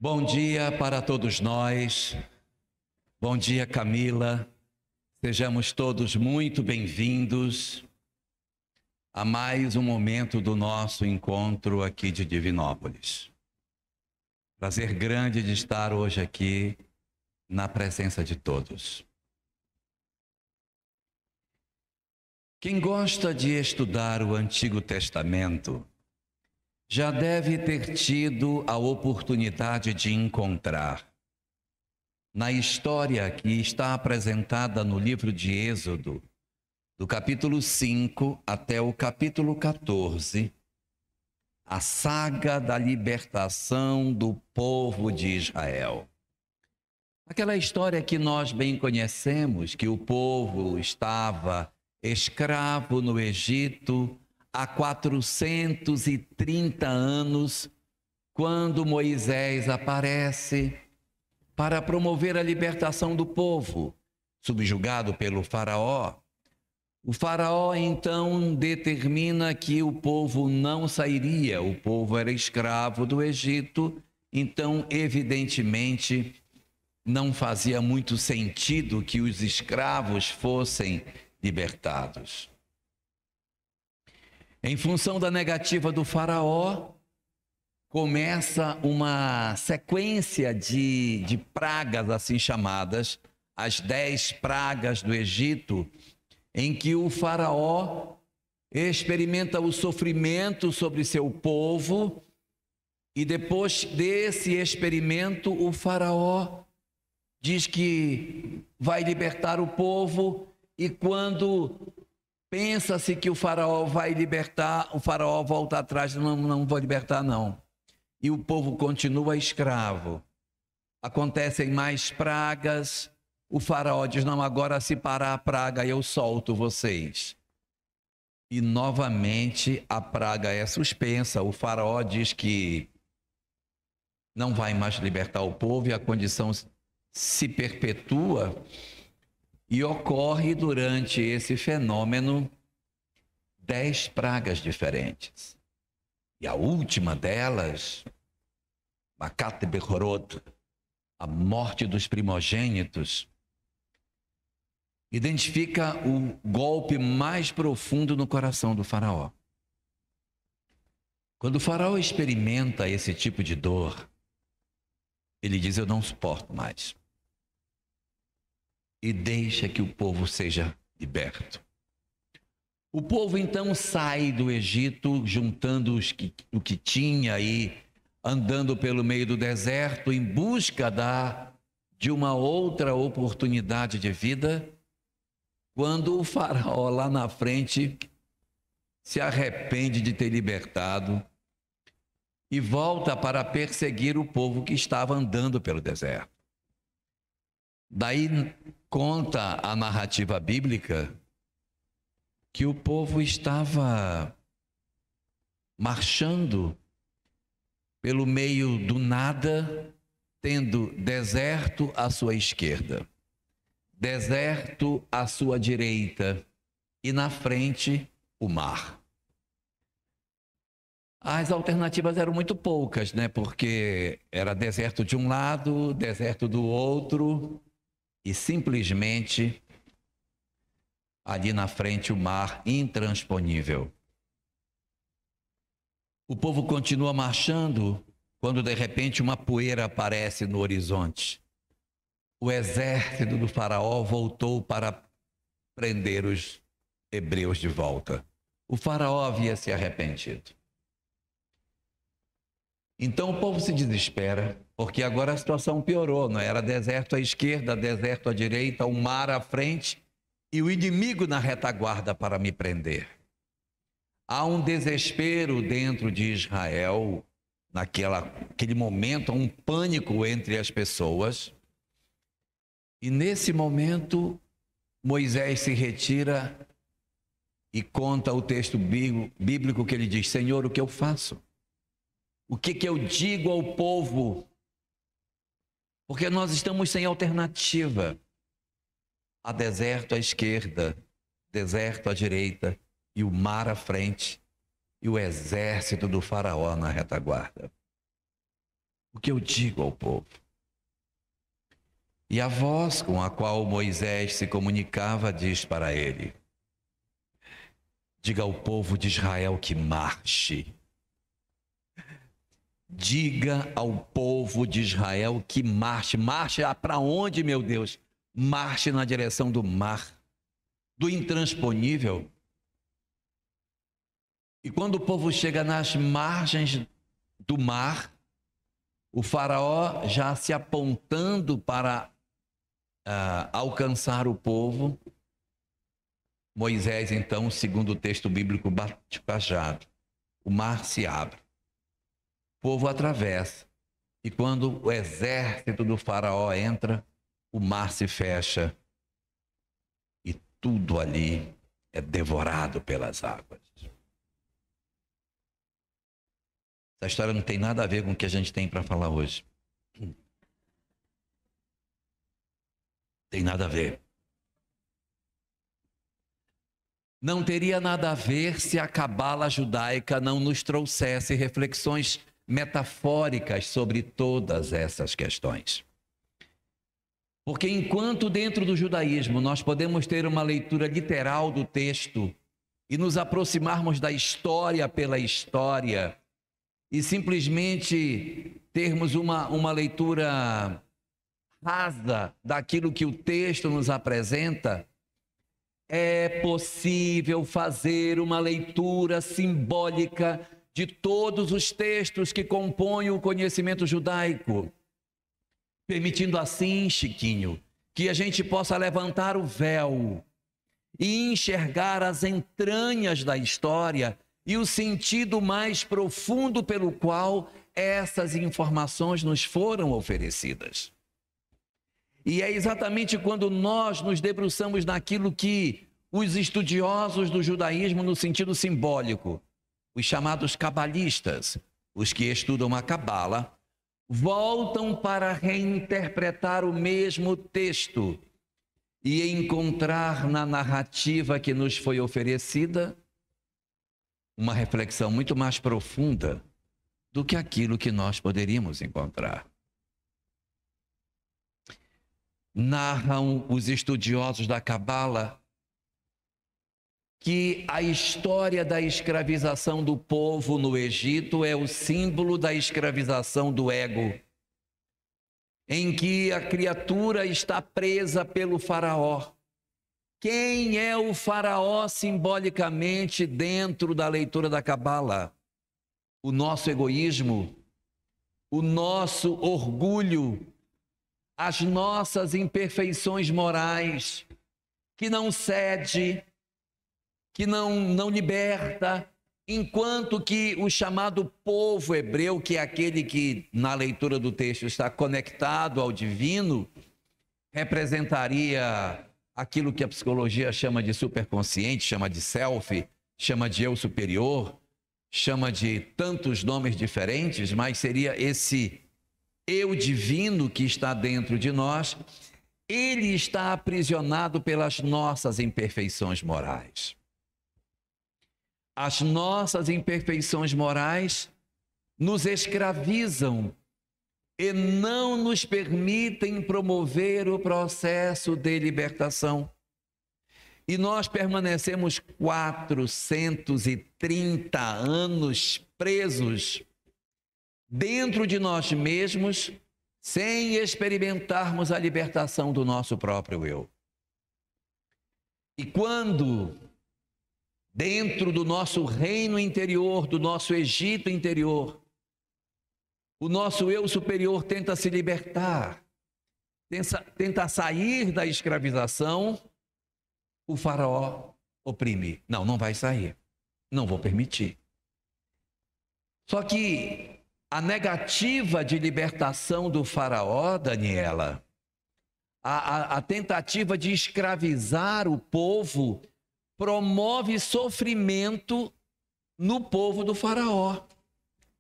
Bom dia para todos nós. Bom dia, Camila. Sejamos todos muito bem-vindos a mais um momento do nosso encontro aqui de Divinópolis. Prazer grande de estar hoje aqui na presença de todos. Quem gosta de estudar o Antigo Testamento já deve ter tido a oportunidade de encontrar, na história que está apresentada no livro de Êxodo, do capítulo 5 até o capítulo 14, a saga da libertação do povo de Israel. Aquela história que nós bem conhecemos, que o povo estava escravo no Egito há 430 anos, quando Moisés aparece para promover a libertação do povo, subjugado pelo faraó. O faraó então determina que o povo não sairia, o povo era escravo do Egito, então evidentemente não fazia muito sentido que os escravos fossem libertados. Em função da negativa do faraó, começa uma sequência de pragas assim chamadas, as 10 pragas do Egito, em que o faraó experimenta o sofrimento sobre seu povo e depois desse experimento o faraó diz que vai libertar o povo e quando pensa-se que o faraó vai libertar, o faraó volta atrás, não vou libertar não. E o povo continua escravo. Acontecem mais pragas, o faraó diz, não, agora se parar a praga eu solto vocês. E novamente a praga é suspensa, o faraó diz que não vai mais libertar o povo e a condição se perpetua. E ocorre durante esse fenômeno 10 pragas diferentes. E a última delas, Makat Bechorot, a morte dos primogênitos, identifica o golpe mais profundo no coração do faraó. Quando o faraó experimenta esse tipo de dor, ele diz, eu não suporto mais. E deixa que o povo seja liberto. O povo então sai do Egito, juntando o que tinha aí, andando pelo meio do deserto, em busca de uma outra oportunidade de vida, quando o faraó lá na frente se arrepende de ter libertado e volta para perseguir o povo que estava andando pelo deserto. Daí conta a narrativa bíblica que o povo estava marchando pelo meio do nada, tendo deserto à sua esquerda, deserto à sua direita e na frente o mar. As alternativas eram muito poucas, né? Porque era deserto de um lado, deserto do outro, e simplesmente ali na frente o mar intransponível. O povo continua marchando quando de repente uma poeira aparece no horizonte. O exército do faraó voltou para prender os hebreus de volta. O faraó havia se arrependido. Então o povo se desespera, porque agora a situação piorou, não é? Era deserto à esquerda, deserto à direita, o mar à frente e o inimigo na retaguarda para me prender. Há um desespero dentro de Israel, naquele momento, há um pânico entre as pessoas. E nesse momento, Moisés se retira e conta o texto bíblico que ele diz, Senhor, o que eu faço? O que eu digo ao povo? Porque nós estamos sem alternativa. Há deserto à esquerda, deserto à direita, e o mar à frente, e o exército do faraó na retaguarda. o que eu digo ao povo. E a voz com a qual Moisés se comunicava diz para ele: diga ao povo de Israel que marche. Diga ao povo de Israel que marche. Marche para onde, meu Deus? Marche na direção do mar, do intransponível. E quando o povo chega nas margens do mar, o faraó já se apontando para alcançar o povo, Moisés, então, segundo o texto bíblico, bate o cajado. O mar se abre. O povo atravessa. E quando o exército do faraó entra, o mar se fecha. E tudo ali é devorado pelas águas. Essa história não tem nada a ver com o que a gente tem para falar hoje. Tem nada a ver. Não teria nada a ver se a cabala judaica não nos trouxesse reflexões metafóricas sobre todas essas questões. Porque enquanto dentro do judaísmo nós podemos ter uma leitura literal do texto e nos aproximarmos da história pela história e simplesmente termos uma leitura rasa daquilo que o texto nos apresenta, é possível fazer uma leitura simbólica de todos os textos que compõem o conhecimento judaico, permitindo assim, Chiquinho, que a gente possa levantar o véu e enxergar as entranhas da história e o sentido mais profundo pelo qual essas informações nos foram oferecidas. E é exatamente quando nós nos debruçamos naquilo que os estudiosos do judaísmo, no sentido simbólico, os chamados cabalistas, os que estudam a cabala, voltam para reinterpretar o mesmo texto e encontrar na narrativa que nos foi oferecida uma reflexão muito mais profunda do que aquilo que nós poderíamos encontrar. Narram os estudiosos da cabala que a história da escravização do povo no Egito é o símbolo da escravização do ego, em que a criatura está presa pelo faraó. Quem é o faraó simbolicamente dentro da leitura da cabala? O nosso egoísmo, o nosso orgulho, as nossas imperfeições morais, que não cede, que não liberta, enquanto que o chamado povo hebreu, que é aquele que na leitura do texto está conectado ao divino, representaria aquilo que a psicologia chama de superconsciente, chama de self, chama de eu superior, chama de tantos nomes diferentes, mas seria esse eu divino que está dentro de nós. Ele está aprisionado pelas nossas imperfeições morais. As nossas imperfeições morais nos escravizam e não nos permitem promover o processo de libertação. E nós permanecemos 430 anos presos dentro de nós mesmos, sem experimentarmos a libertação do nosso próprio eu. E quando, dentro do nosso reino interior, do nosso Egito interior, o nosso eu superior tenta se libertar, tenta sair da escravização, o faraó oprime. Não vai sair. Não vou permitir. Só que a negativa de libertação do faraó, Daniela, a tentativa de escravizar o povo, promove sofrimento no povo do faraó,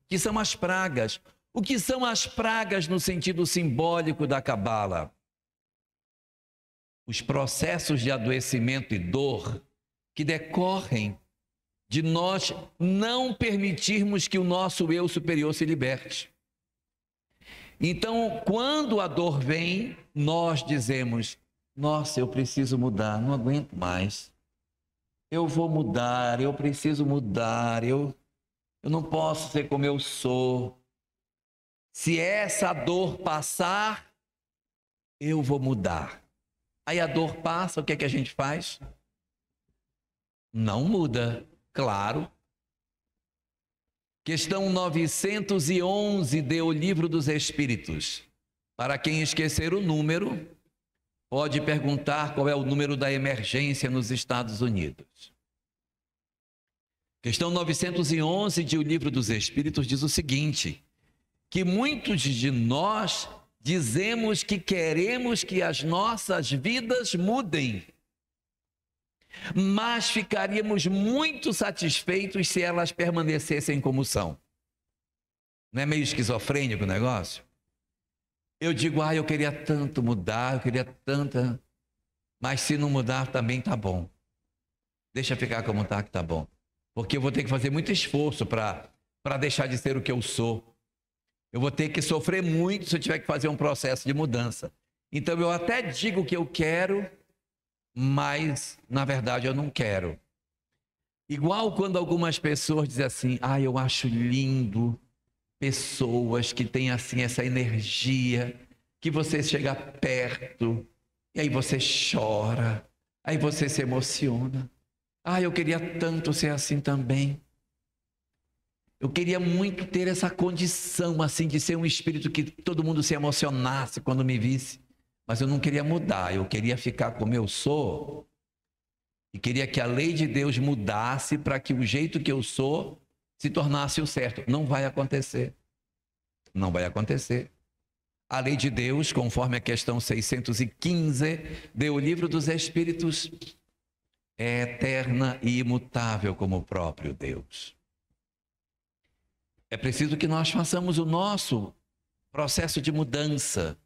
que são as pragas. O que são as pragas no sentido simbólico da cabala? Os processos de adoecimento e dor que decorrem de nós não permitirmos que o nosso eu superior se liberte. Então, quando a dor vem, nós dizemos: nossa, eu preciso mudar, não aguento mais. Eu vou mudar, eu preciso mudar, eu não posso ser como eu sou. Se essa dor passar, eu vou mudar. Aí a dor passa, o que é que a gente faz? Não muda, claro. Questão 911 do Livro dos Espíritos. Para quem esquecer o número, pode perguntar qual é o número da emergência nos Estados Unidos. Questão 911 do Livro dos Espíritos diz o seguinte: que muitos de nós dizemos que queremos que as nossas vidas mudem, mas ficaríamos muito satisfeitos se elas permanecessem como são. Não é meio esquizofrênico o negócio? Eu digo: eu queria tanto mudar, eu queria tanta, mas se não mudar também tá bom. Deixa ficar como tá, que tá bom. Porque eu vou ter que fazer muito esforço para deixar de ser o que eu sou. Eu vou ter que sofrer muito se eu tiver que fazer um processo de mudança. Então eu até digo que eu quero, mas na verdade eu não quero. Igual quando algumas pessoas dizem assim: eu acho lindo pessoas que têm assim essa energia, que você chega perto e aí você chora, aí você se emociona. Eu queria tanto ser assim também. Eu queria muito ter essa condição assim de ser um espírito que todo mundo se emocionasse quando me visse. Mas eu não queria mudar, eu queria ficar como eu sou. E queria que a lei de Deus mudasse para que o jeito que eu sou se tornasse o certo. Não vai acontecer. Não vai acontecer. A lei de Deus, conforme a questão 615 do Livro dos Espíritos, é eterna e imutável como o próprio Deus. É preciso que nós façamos o nosso processo de mudança,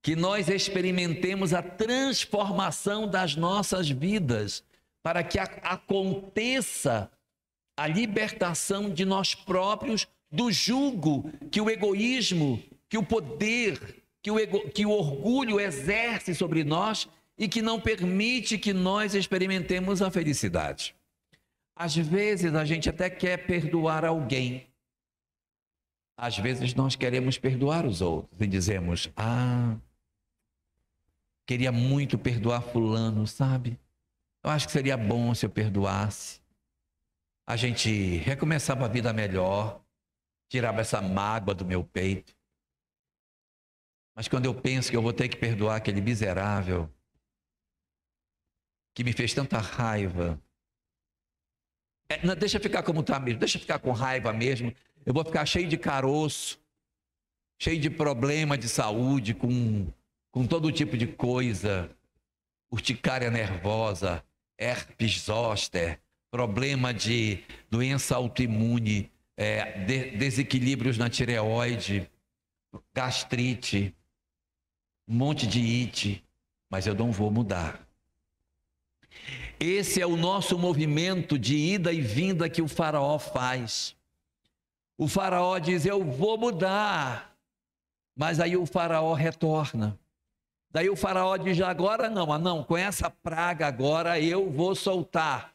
que nós experimentemos a transformação das nossas vidas, para que aconteça a libertação de nós próprios do jugo que o egoísmo, que o poder, que o orgulho exerce sobre nós e que não permite que nós experimentemos a felicidade. Às vezes a gente até quer perdoar alguém. Às vezes nós queremos perdoar os outros e dizemos: queria muito perdoar fulano, sabe? Eu acho que seria bom se eu perdoasse. A gente recomeçava a vida melhor, tirava essa mágoa do meu peito. Mas quando eu penso que eu vou ter que perdoar aquele miserável que me fez tanta raiva, deixa ficar como está mesmo, deixa ficar com raiva mesmo. Eu vou ficar cheio de caroço, cheio de problema de saúde, com todo tipo de coisa, urticária nervosa, herpes zoster, problema de doença autoimune, desequilíbrios na tireoide, gastrite, um monte de ite, mas eu não vou mudar. Esse é o nosso movimento de ida e vinda que o faraó faz. O faraó diz: eu vou mudar, mas aí o faraó retorna. Daí o faraó diz: agora não, com essa praga agora eu vou soltar.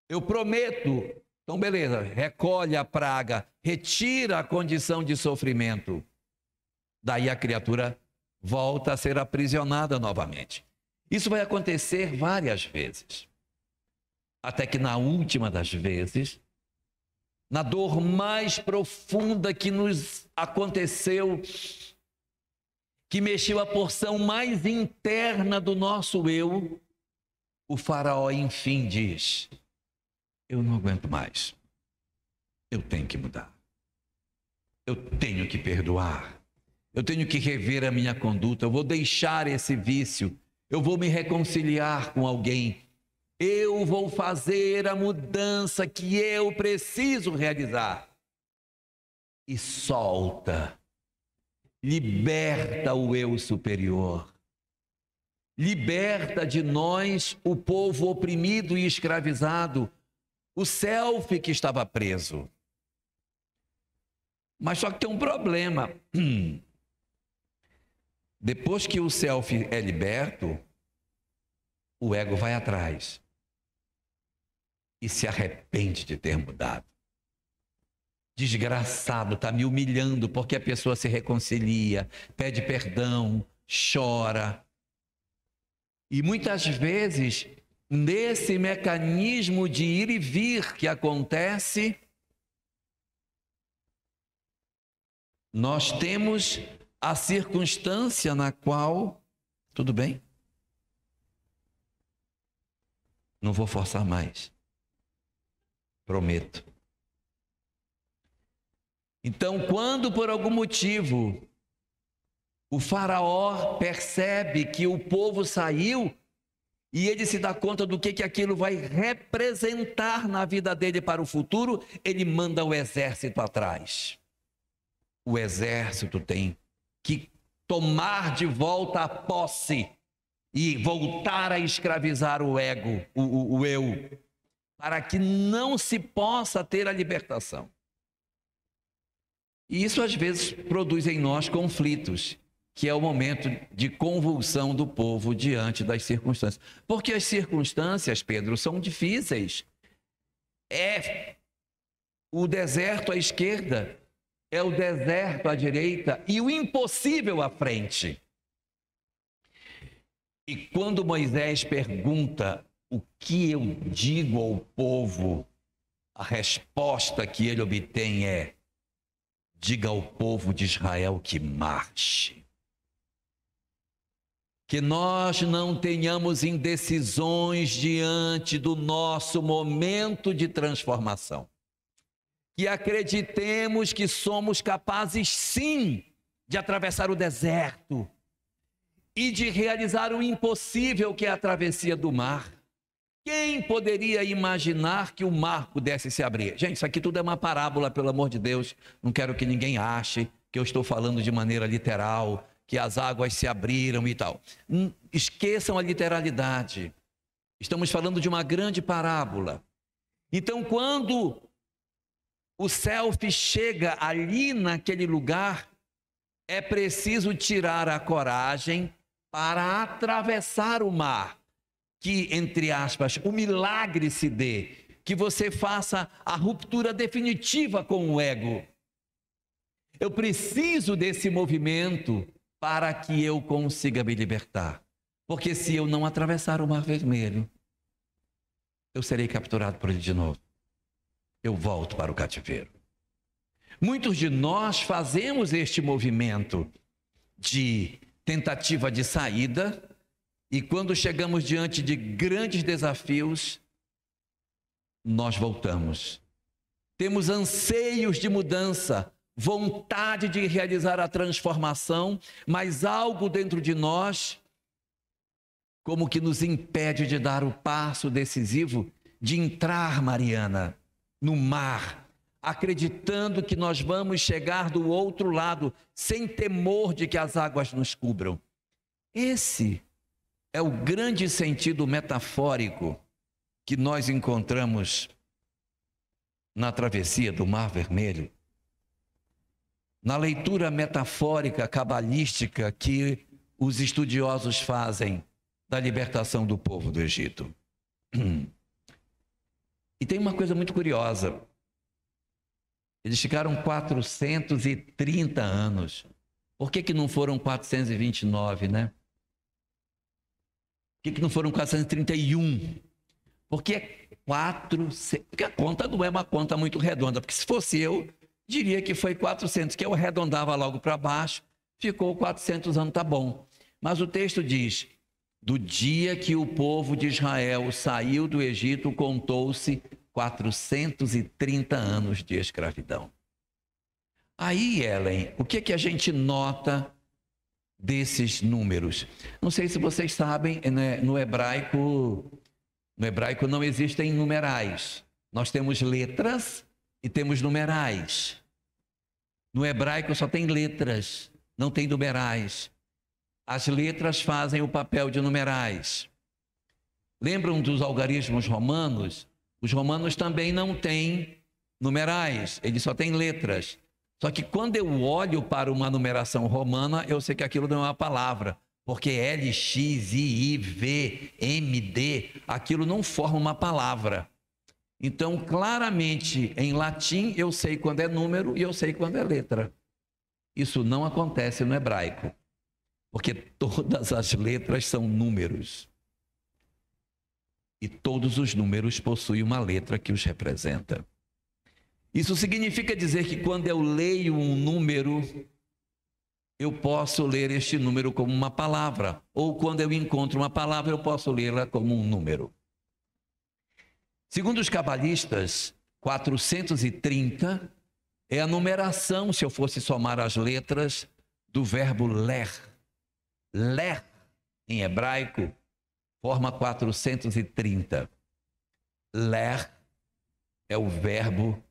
Eu prometo. Então beleza, recolhe a praga, retira a condição de sofrimento. Daí a criatura volta a ser aprisionada novamente. Isso vai acontecer várias vezes. Até que na última das vezes, na dor mais profunda que nos aconteceu, que mexeu a porção mais interna do nosso eu, o faraó enfim diz: eu não aguento mais, eu tenho que mudar, eu tenho que perdoar, eu tenho que rever a minha conduta, eu vou deixar esse vício, eu vou me reconciliar com alguém, eu vou fazer a mudança que eu preciso realizar. E solta, liberta o eu superior, liberta de nós o povo oprimido e escravizado, o self que estava preso. Mas só que tem um problema. Depois que o self é liberto, o ego vai atrás e se arrepende de ter mudado. Desgraçado, está me humilhando porque a pessoa se reconcilia, pede perdão, chora. E muitas vezes, nesse mecanismo de ir e vir que acontece, nós temos a circunstância na qual, tudo bem? Não vou forçar mais. Prometo. Então, quando por algum motivo o faraó percebe que o povo saiu e ele se dá conta do que aquilo vai representar na vida dele para o futuro, ele manda o exército atrás. O exército tem que tomar de volta a posse e voltar a escravizar o ego, o eu, para que não se possa ter a libertação. E isso às vezes produz em nós conflitos, que é o momento de convulsão do povo diante das circunstâncias. Porque as circunstâncias, Pedro, são difíceis. É o deserto à esquerda, é o deserto à direita e o impossível à frente. E quando Moisés pergunta o que eu digo ao povo, a resposta que ele obtém é: diga ao povo de Israel que marche. Que nós não tenhamos indecisões diante do nosso momento de transformação. Que acreditemos que somos capazes, sim, de atravessar o deserto e de realizar o impossível, que é a travessia do mar. Quem poderia imaginar que o mar pudesse se abrir? Gente, isso aqui tudo é uma parábola, pelo amor de Deus. Não quero que ninguém ache que eu estou falando de maneira literal, que as águas se abriram e tal. Esqueçam a literalidade. Estamos falando de uma grande parábola. Então, quando o self chega ali naquele lugar, é preciso tirar a coragem para atravessar o mar. Que, entre aspas, o milagre se dê, que você faça a ruptura definitiva com o ego. Eu preciso desse movimento para que eu consiga me libertar. Porque se eu não atravessar o Mar Vermelho, eu serei capturado por ele de novo. Eu volto para o cativeiro. Muitos de nós fazemos este movimento de tentativa de saída, e quando chegamos diante de grandes desafios, nós voltamos. Temos anseios de mudança, vontade de realizar a transformação, mas algo dentro de nós, como que nos impede de dar o passo decisivo de entrar, Mariana, no mar, acreditando que nós vamos chegar do outro lado, sem temor de que as águas nos cubram. Esse é o grande sentido metafórico que nós encontramos na travessia do Mar Vermelho. Na leitura metafórica, cabalística que os estudiosos fazem da libertação do povo do Egito. E tem uma coisa muito curiosa. Eles ficaram 430 anos. Por que não foram 429, né? Por que não foram 431? Porque porque a conta não é uma conta muito redonda. Porque se fosse eu, diria que foi 400, que eu arredondava logo para baixo, ficou 400 anos, tá bom. Mas o texto diz: do dia que o povo de Israel saiu do Egito, contou-se 430 anos de escravidão. Aí, Ellen, o que a gente nota desses números? Não sei se vocês sabem, né, no hebraico não existem numerais. Nós temos letras e temos numerais. No hebraico só tem letras, não tem numerais. As letras fazem o papel de numerais. Lembram dos algarismos romanos? Os romanos também não têm numerais, eles só têm letras. Só que quando eu olho para uma numeração romana, eu sei que aquilo não é uma palavra, porque L, X, I, V, M, D, aquilo não forma uma palavra. Então, claramente, em latim, eu sei quando é número e eu sei quando é letra. Isso não acontece no hebraico, porque todas as letras são números. E todos os números possuem uma letra que os representa. Isso significa dizer que quando eu leio um número, eu posso ler este número como uma palavra. Ou quando eu encontro uma palavra, eu posso lê-la como um número. Segundo os cabalistas, 430 é a numeração, se eu fosse somar as letras, do verbo ler. Ler, em hebraico, forma 430. Ler é o verbo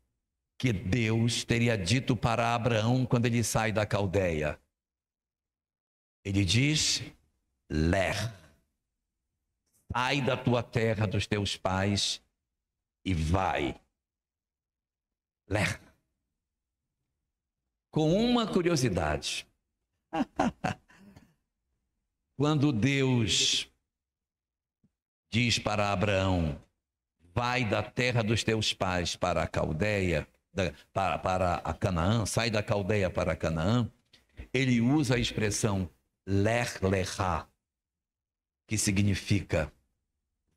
que Deus teria dito para Abraão quando ele sai da Caldeia. Ele diz, ler, sai da tua terra, dos teus pais, e vai. Ler. Com uma curiosidade. Quando Deus diz para Abraão, vai da terra dos teus pais para a Caldeia, para a Canaã, sai da Caldeia para a Canaã, ele usa a expressão ler lechá, que significa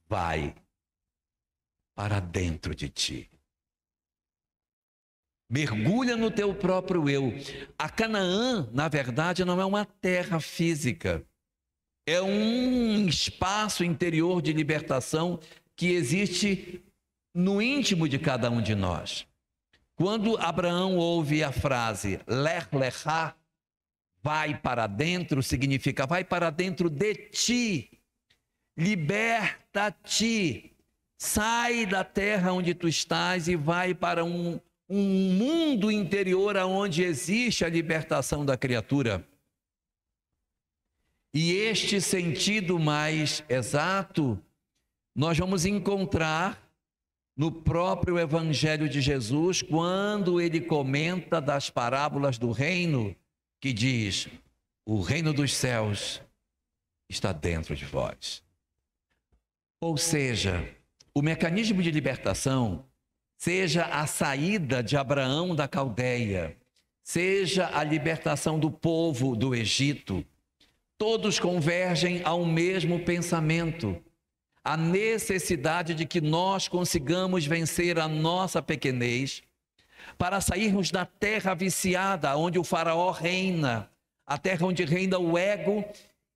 vai para dentro de ti. Mergulha no teu próprio eu. A Canaã, na verdade, não é uma terra física. É um espaço interior de libertação que existe no íntimo de cada um de nós. Quando Abraão ouve a frase ler lechá, vai para dentro, significa vai para dentro de ti, liberta-te, sai da terra onde tu estás e vai para um mundo interior onde existe a libertação da criatura. E este sentido mais exato nós vamos encontrar no próprio Evangelho de Jesus, quando ele comenta das parábolas do reino, que diz, o reino dos céus está dentro de vós. Ou seja, o mecanismo de libertação, seja a saída de Abraão da Caldeia, seja a libertação do povo do Egito, todos convergem ao mesmo pensamento, a necessidade de que nós consigamos vencer a nossa pequenez, para sairmos da terra viciada, onde o faraó reina, a terra onde reina o ego,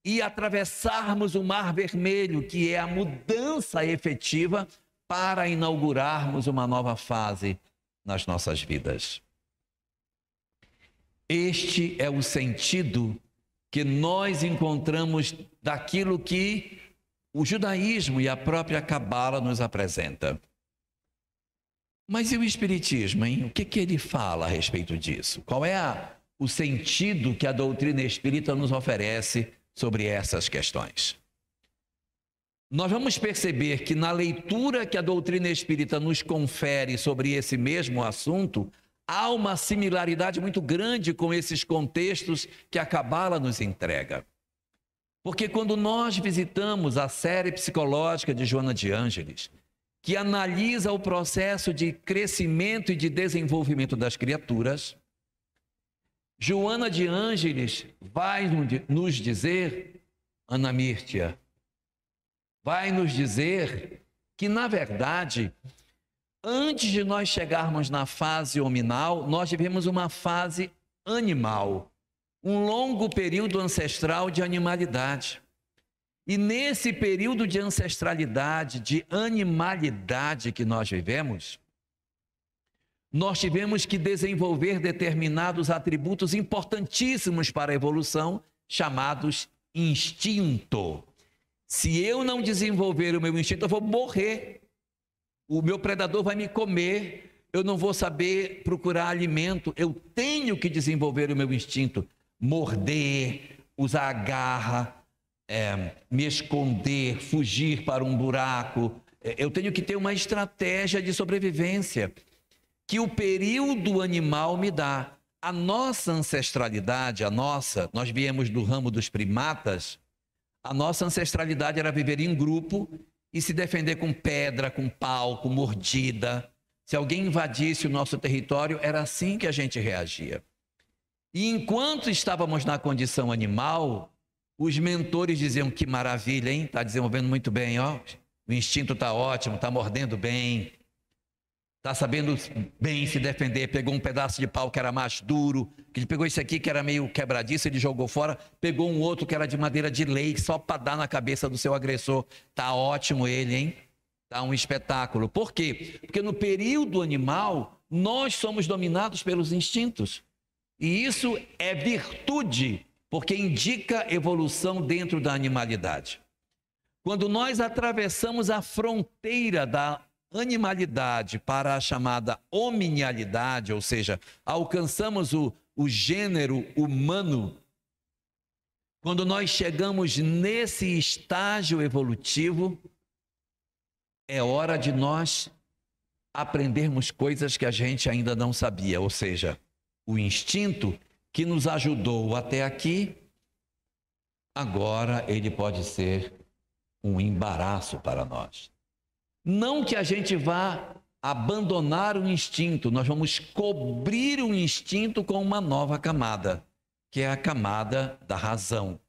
e atravessarmos o Mar Vermelho, que é a mudança efetiva, para inaugurarmos uma nova fase nas nossas vidas. Este é o sentido que nós encontramos daquilo que o judaísmo e a própria Cabala nos apresenta. Mas e o Espiritismo, hein? O que ele fala a respeito disso? Qual é o sentido que a doutrina espírita nos oferece sobre essas questões? Nós vamos perceber que na leitura que a doutrina espírita nos confere sobre esse mesmo assunto, há uma similaridade muito grande com esses contextos que a Cabala nos entrega. Porque quando nós visitamos a série psicológica de Joana de Ângeles, que analisa o processo de crescimento e de desenvolvimento das criaturas, Joana de Ângeles vai nos dizer, Ana Mírtia, vai nos dizer que, na verdade, antes de nós chegarmos na fase hominal, nós vivemos uma fase animal, um longo período ancestral de animalidade. E nesse período de ancestralidade, de animalidade que nós vivemos, nós tivemos que desenvolver determinados atributos importantíssimos para a evolução, chamados instinto. Se eu não desenvolver o meu instinto, eu vou morrer. O meu predador vai me comer, eu não vou saber procurar alimento. Eu tenho que desenvolver o meu instinto. Morder, usar a garra, me esconder, fugir para um buraco. Eu tenho que ter uma estratégia de sobrevivência que o período animal me dá. a nossa ancestralidade, nós viemos do ramo dos primatas, a nossa ancestralidade era viver em grupo e se defender com pedra, com pau, com mordida. Se alguém invadisse o nosso território, era assim que a gente reagia. E enquanto estávamos na condição animal, os mentores diziam: que maravilha, hein? Está desenvolvendo muito bem, ó. O instinto está ótimo, está mordendo bem, está sabendo bem se defender. Pegou um pedaço de pau que era mais duro, que ele pegou esse aqui que era meio quebradiço, ele jogou fora, pegou um outro que era de madeira de lei, só para dar na cabeça do seu agressor. Está ótimo ele, hein? Está um espetáculo. Por quê? Porque no período animal, nós somos dominados pelos instintos. E isso é virtude, porque indica evolução dentro da animalidade. Quando nós atravessamos a fronteira da animalidade para a chamada hominialidade, ou seja, alcançamos o gênero humano, quando nós chegamos nesse estágio evolutivo, é hora de nós aprendermos coisas que a gente ainda não sabia, ou seja, o instinto que nos ajudou até aqui, agora ele pode ser um embaraço para nós. Não que a gente vá abandonar o instinto, nós vamos cobrir o instinto com uma nova camada, que é a camada da razão.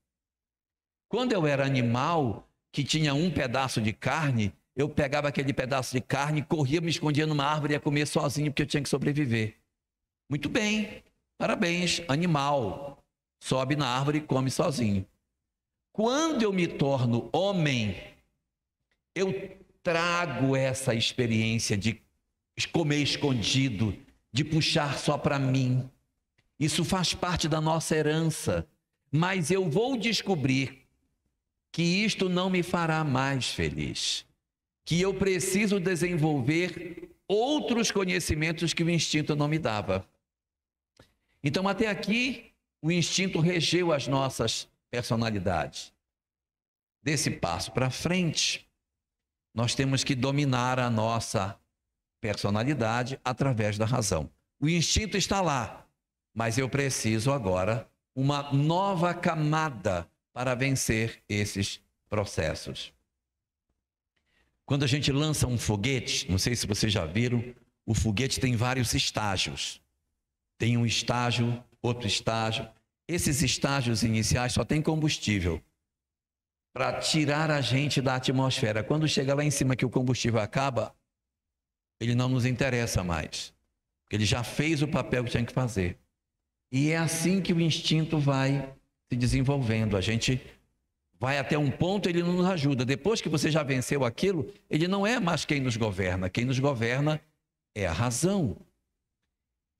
Quando eu era animal, que tinha um pedaço de carne, eu pegava aquele pedaço de carne, corria, me escondia numa árvore e ia comer sozinho, porque eu tinha que sobreviver. Muito bem, parabéns, animal, sobe na árvore e come sozinho. Quando eu me torno homem, eu trago essa experiência de comer escondido, de puxar só para mim. Isso faz parte da nossa herança, mas eu vou descobrir que isto não me fará mais feliz, que eu preciso desenvolver outros conhecimentos que o instinto não me dava. Então, até aqui, o instinto regeu as nossas personalidades. Desse passo para frente, nós temos que dominar a nossa personalidade através da razão. O instinto está lá, mas eu preciso agora uma nova camada para vencer esses processos. Quando a gente lança um foguete, não sei se vocês já viram, o foguete tem vários estágios. Tem um estágio, outro estágio. Esses estágios iniciais só tem combustível para tirar a gente da atmosfera. Quando chega lá em cima que o combustível acaba, ele não nos interessa mais. Ele já fez o papel que tinha que fazer. E é assim que o instinto vai se desenvolvendo. A gente vai até um ponto, ele não nos ajuda. Depois que você já venceu aquilo, ele não é mais quem nos governa. Quem nos governa é a razão.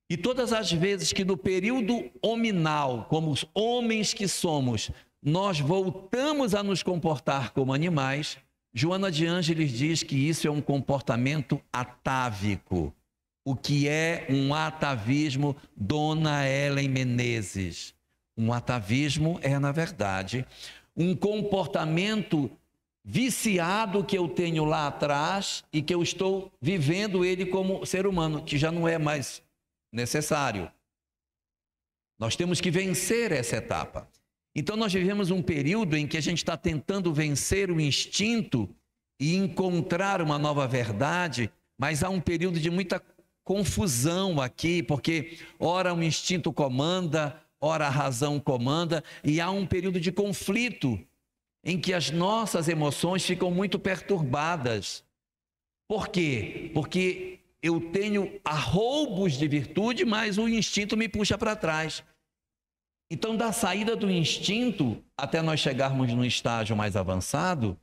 E todas as vezes que no período hominal, como os homens que somos, nós voltamos a nos comportar como animais, Joana de Ângeles diz que isso é um comportamento atávico. O que é um atavismo, Dona Ellen Menezes? Um atavismo é, na verdade, um comportamento viciado que eu tenho lá atrás e que eu estou vivendo ele como ser humano, que já não é mais necessário. Nós temos que vencer essa etapa. Então nós vivemos um período em que a gente está tentando vencer o instinto e encontrar uma nova verdade, mas há um período de muita confusão aqui, porque ora o instinto comanda, ora a razão comanda, e há um período de conflito em que as nossas emoções ficam muito perturbadas. Por quê? Porque eu tenho arroubos de virtude, mas o instinto me puxa para trás. Então, da saída do instinto até nós chegarmos num estágio mais avançado,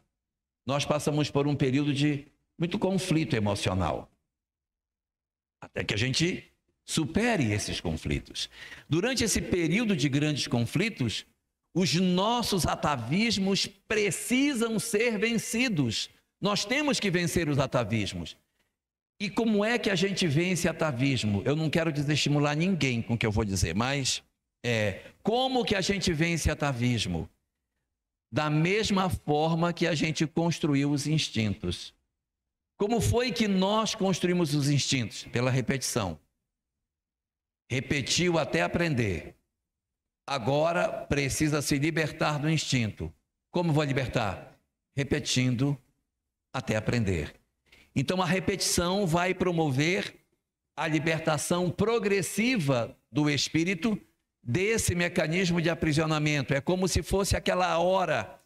nós passamos por um período de muito conflito emocional. Até que a gente supere esses conflitos. Durante esse período de grandes conflitos, os nossos atavismos precisam ser vencidos. Nós temos que vencer os atavismos. E como é que a gente vence atavismo? Eu não quero desestimular ninguém com o que eu vou dizer, mas como que a gente vence atavismo? Da mesma forma que a gente construiu os instintos. Como foi que nós construímos os instintos? Pela repetição. repetiu até aprender. Agora precisa se libertar do instinto. Como vou libertar? Repetindo até aprender. Então a repetição vai promover a libertação progressiva do espírito desse mecanismo de aprisionamento. É como se fosse aquela hora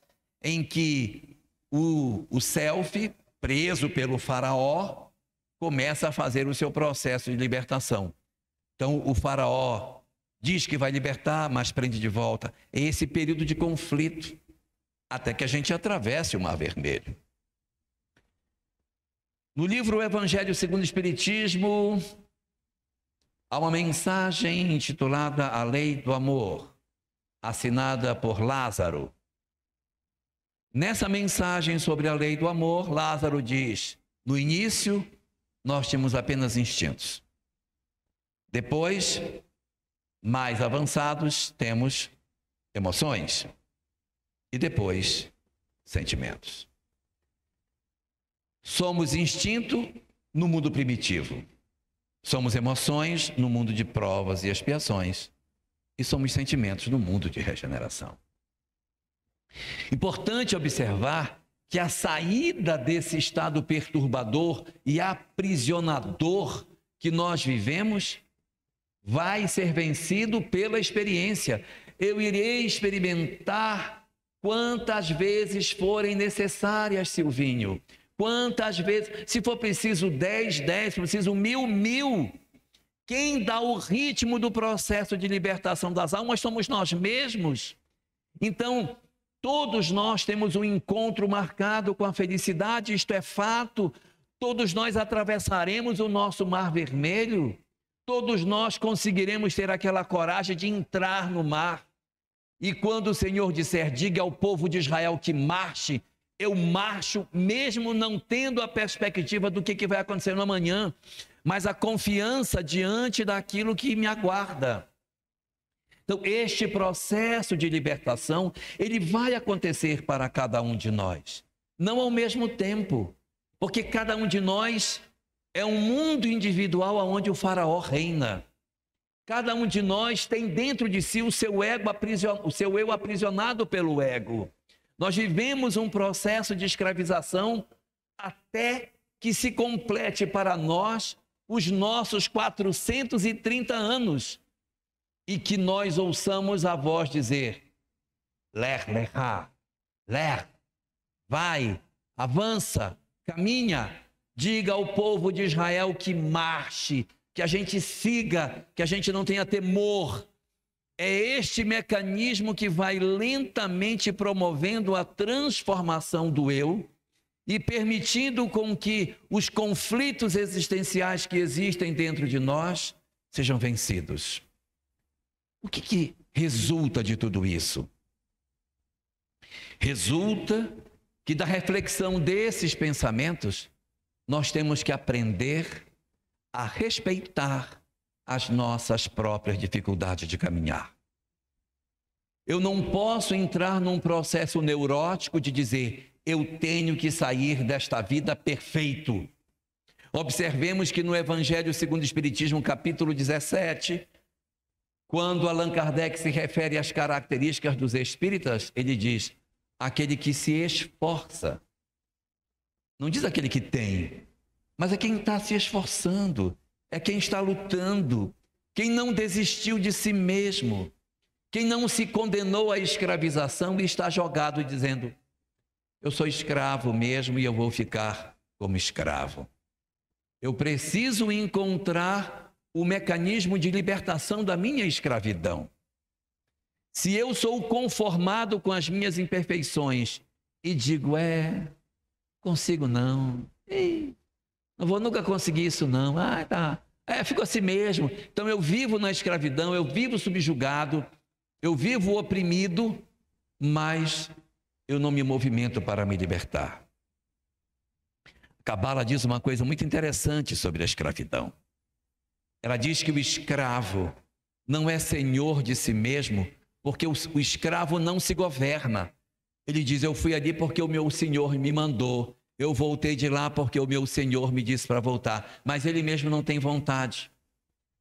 em que o self, preso pelo faraó, começa a fazer o seu processo de libertação. Então o faraó diz que vai libertar, mas prende de volta. É esse período de conflito, até que a gente atravesse o Mar Vermelho. No livro Evangelho segundo o Espiritismo, há uma mensagem intitulada A Lei do Amor, assinada por Lázaro. Nessa mensagem sobre a lei do amor, Lázaro diz: no início, nós tínhamos apenas instintos. Depois, mais avançados, temos emoções. E depois, sentimentos. Somos instinto no mundo primitivo. Somos emoções no mundo de provas e expiações. E somos sentimentos no mundo de regeneração. Importante observar que a saída desse estado perturbador e aprisionador que nós vivemos vai ser vencido pela experiência. Eu irei experimentar quantas vezes forem necessárias, Silvinho. Quantas vezes, se for preciso 10, se preciso 1000. Quem dá o ritmo do processo de libertação das almas somos nós mesmos. Então, todos nós temos um encontro marcado com a felicidade, isto é fato. Todos nós atravessaremos o nosso Mar Vermelho. Todos nós conseguiremos ter aquela coragem de entrar no mar. E quando o Senhor disser, diga ao povo de Israel que marche, eu marcho, mesmo não tendo a perspectiva do que vai acontecer no amanhã, mas a confiança diante daquilo que me aguarda. Então, este processo de libertação, ele vai acontecer para cada um de nós. Não ao mesmo tempo, porque cada um de nós é um mundo individual onde o faraó reina. Cada um de nós tem dentro de si o seu eu aprisionado pelo ego. Nós vivemos um processo de escravização até que se complete para nós os nossos 430 anos e que nós ouçamos a voz dizer: Ler, lecha, ler, vai, avança, caminha, diga ao povo de Israel que marche, que a gente siga, que a gente não tenha temor. É este mecanismo que vai lentamente promovendo a transformação do eu e permitindo com que os conflitos existenciais que existem dentro de nós sejam vencidos. O que resulta de tudo isso? Resulta que da reflexão desses pensamentos, nós temos que aprender a respeitar as nossas próprias dificuldades de caminhar. Eu não posso entrar num processo neurótico de dizer, eu tenho que sair desta vida perfeito. Observemos que no Evangelho segundo o Espiritismo, capítulo 17, quando Allan Kardec se refere às características dos espíritas, ele diz, aquele que se esforça. Não diz aquele que tem, mas é quem está se esforçando. É quem está lutando, quem não desistiu de si mesmo, quem não se condenou à escravização e está jogado dizendo, eu sou escravo mesmo e eu vou ficar como escravo. Eu preciso encontrar o mecanismo de libertação da minha escravidão. Se eu sou conformado com as minhas imperfeições e digo, consigo não, não vou nunca conseguir isso não, tá. Fico assim mesmo. Então eu vivo na escravidão, eu vivo subjugado, eu vivo oprimido, mas eu não me movimento para me libertar. A Cabala diz uma coisa muito interessante sobre a escravidão. Ela diz que o escravo não é senhor de si mesmo, porque o escravo não se governa. Ele diz, eu fui ali porque o meu senhor me mandou. Eu voltei de lá porque o meu Senhor me disse para voltar. Mas ele mesmo não tem vontade.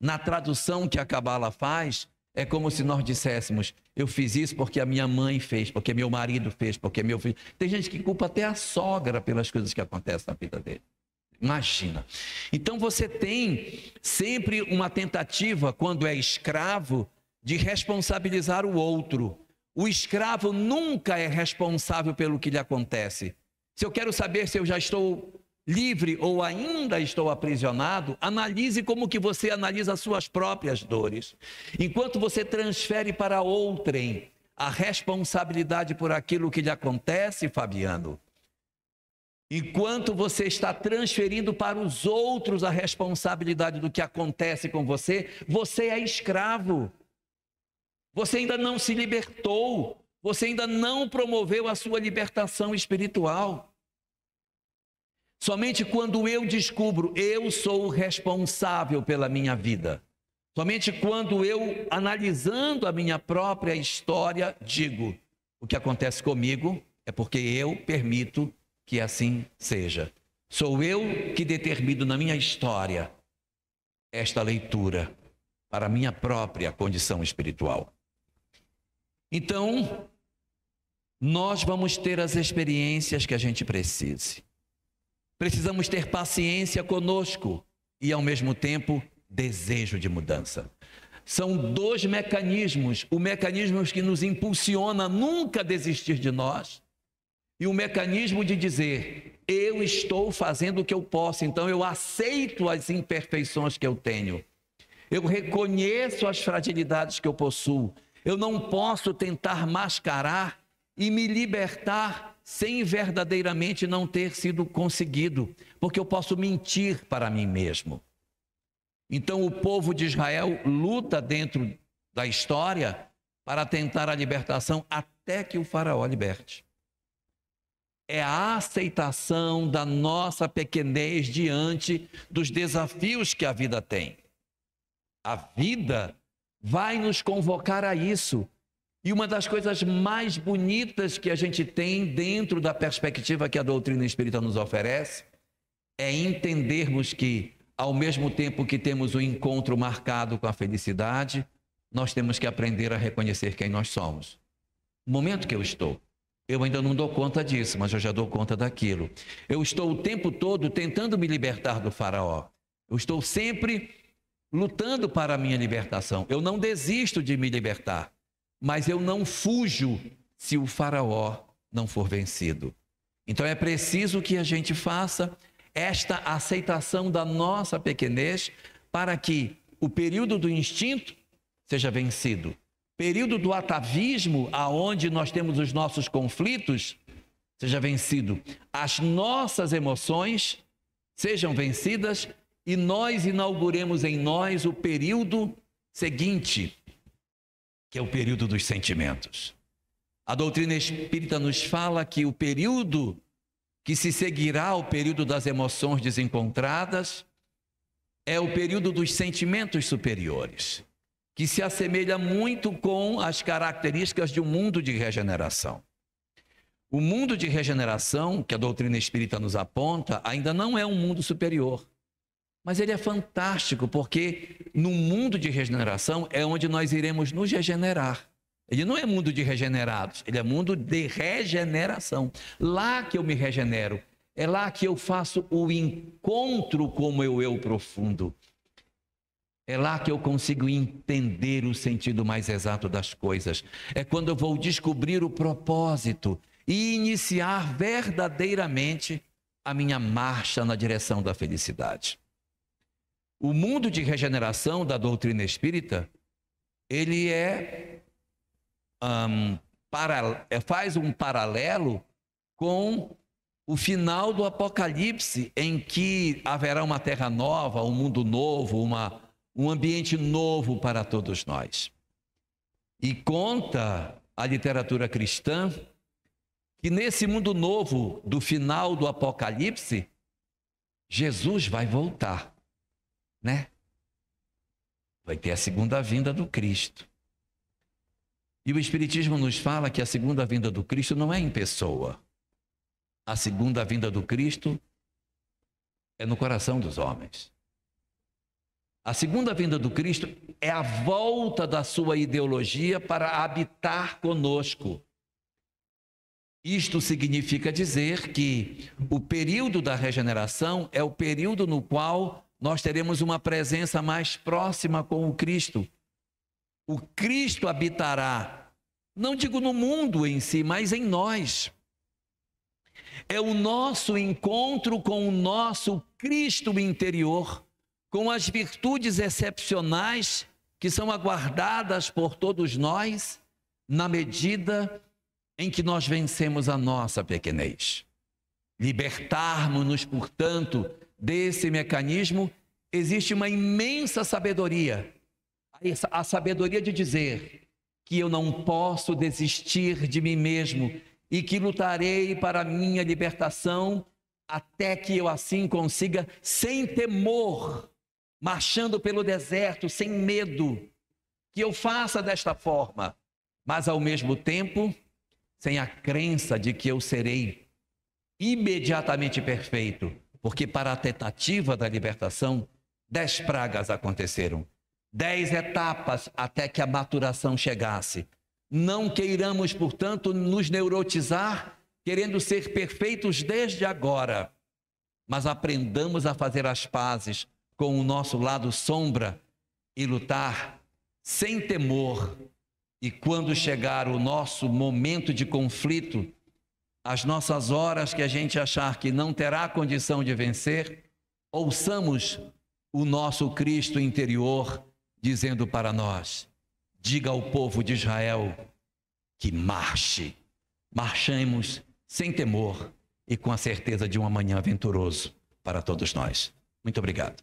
Na tradução que a Cabala faz, é como se nós disséssemos: eu fiz isso porque a minha mãe fez, porque meu marido fez, porque meu filho... Tem gente que culpa até a sogra pelas coisas que acontecem na vida dele. Imagina. Então você tem sempre uma tentativa, quando é escravo, de responsabilizar o outro. O escravo nunca é responsável pelo que lhe acontece. Se eu quero saber se eu já estou livre ou ainda estou aprisionado, analise como que você analisa as suas próprias dores. Enquanto você transfere para outrem a responsabilidade por aquilo que lhe acontece, Fabiano, enquanto você está transferindo para os outros a responsabilidade do que acontece com você, você é escravo. Você ainda não se libertou, você ainda não promoveu a sua libertação espiritual. Somente quando eu descubro, eu sou o responsável pela minha vida. Somente quando eu, analisando a minha própria história, digo: o que acontece comigo é porque eu permito que assim seja. Sou eu que determino na minha história esta leitura para a minha própria condição espiritual. Então, nós vamos ter as experiências que a gente precise. Precisamos ter paciência conosco e, ao mesmo tempo, desejo de mudança. São dois mecanismos: o mecanismo que nos impulsiona a nunca desistir de nós, e o mecanismo de dizer: eu estou fazendo o que eu posso, então eu aceito as imperfeições que eu tenho, eu reconheço as fragilidades que eu possuo, eu não posso tentar mascarar e me libertar sem verdadeiramente não ter sido conseguido, porque eu posso mentir para mim mesmo. Então o povo de Israel luta dentro da história para tentar a libertação até que o faraó liberte. É a aceitação da nossa pequenez diante dos desafios que a vida tem. A vida vai nos convocar a isso. E uma das coisas mais bonitas que a gente tem dentro da perspectiva que a doutrina espírita nos oferece é entendermos que, ao mesmo tempo que temos o encontro marcado com a felicidade, nós temos que aprender a reconhecer quem nós somos. No momento que eu estou, eu ainda não dou conta disso, mas eu já dou conta daquilo. Eu estou o tempo todo tentando me libertar do faraó. Eu estou sempre lutando para a minha libertação. Eu não desisto de me libertar, mas eu não fujo se o faraó não for vencido. Então é preciso que a gente faça esta aceitação da nossa pequenez para que o período do instinto seja vencido. Período do atavismo, aonde nós temos os nossos conflitos, seja vencido. As nossas emoções sejam vencidas e nós inauguremos em nós o período seguinte, que é o período dos sentimentos. A doutrina espírita nos fala que o período que se seguirá ao período das emoções desencontradas é o período dos sentimentos superiores, que se assemelha muito com as características de um mundo de regeneração. O mundo de regeneração, que a doutrina espírita nos aponta, ainda não é um mundo superior. Mas ele é fantástico, porque no mundo de regeneração é onde nós iremos nos regenerar. Ele não é mundo de regenerados, ele é mundo de regeneração. Lá que eu me regenero, é lá que eu faço o encontro com o meu eu profundo. É lá que eu consigo entender o sentido mais exato das coisas. É quando eu vou descobrir o propósito e iniciar verdadeiramente a minha marcha na direção da felicidade. O mundo de regeneração da doutrina espírita, ele faz um paralelo com o final do Apocalipse, em que haverá uma terra nova, um mundo novo, um ambiente novo para todos nós. E conta a literatura cristã que nesse mundo novo do final do Apocalipse, Jesus vai voltar, né? Vai ter a segunda vinda do Cristo. E o Espiritismo nos fala que a segunda vinda do Cristo não é em pessoa. A segunda vinda do Cristo é no coração dos homens. A segunda vinda do Cristo é a volta da sua ideologia para habitar conosco. Isto significa dizer que o período da regeneração é o período no qual nós teremos uma presença mais próxima com o Cristo. O Cristo habitará, não digo no mundo em si, mas em nós. É o nosso encontro com o nosso Cristo interior, com as virtudes excepcionais que são aguardadas por todos nós, na medida em que nós vencemos a nossa pequenez. Libertarmos-nos, portanto, desse mecanismo, existe uma imensa sabedoria. A sabedoria de dizer que eu não posso desistir de mim mesmo e que lutarei para a minha libertação até que eu assim consiga, sem temor, marchando pelo deserto, sem medo, que eu faça desta forma, mas ao mesmo tempo sem a crença de que eu serei imediatamente perfeito, porque para a tentativa da libertação, 10 pragas aconteceram, 10 etapas até que a maturação chegasse. Não queiramos, portanto, nos neurotizar, querendo ser perfeitos desde agora, mas aprendamos a fazer as pazes com o nosso lado sombra e lutar sem temor. E quando chegar o nosso momento de conflito, as nossas horas que a gente achar que não terá condição de vencer, ouçamos o nosso Cristo interior dizendo para nós: diga ao povo de Israel que marche. Marchemos sem temor e com a certeza de um amanhã venturoso para todos nós. Muito obrigado.